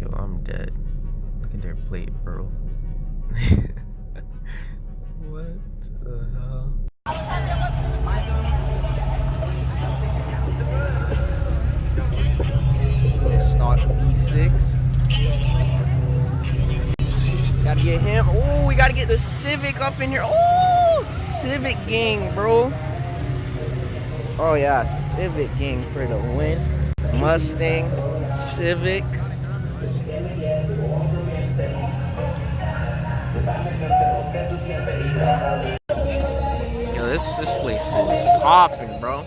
Yo, I'm dead. Look at their plate, bro. What the hell? Stock V6. Gotta get him. Oh, we gotta get the Civic up in here. Oh, Civic gang, bro. Oh yeah, Civic gang for the win. Mustang, Civic. Yo, this place is popping, bro.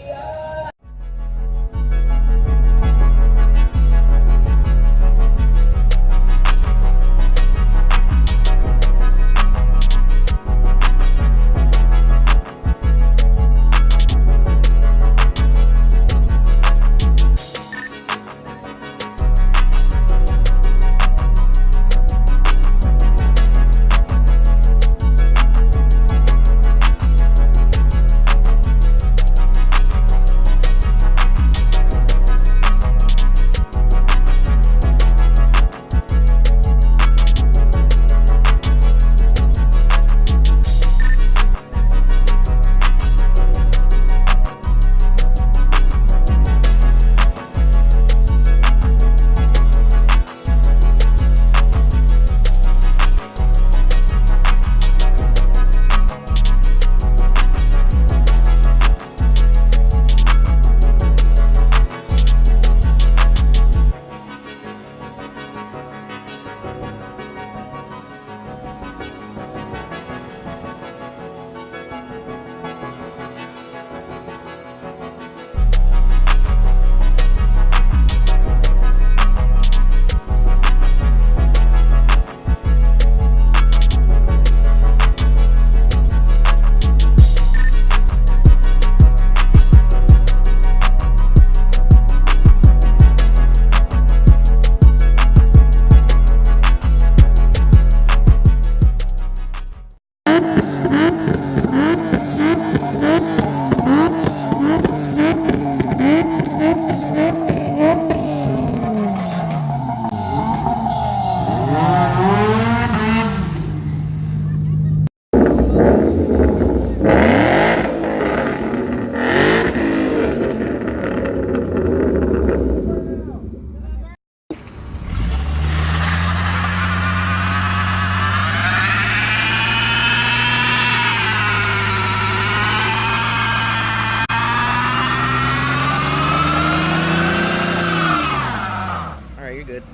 Good.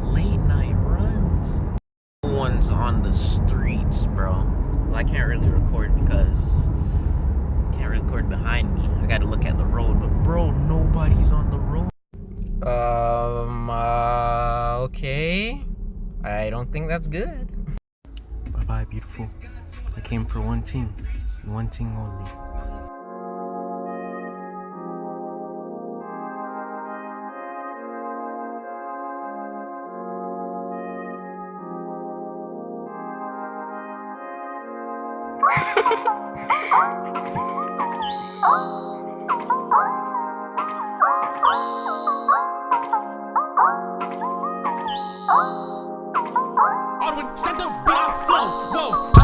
Late night runs. No one's on the streets, bro. Well, I can't really record because I can't record behind me. I gotta look at the road, but bro, nobody's on the road. Okay. I don't think that's good. Bye bye, beautiful. I came for one thing only. Oddwin, send them beat on flow. Whoa.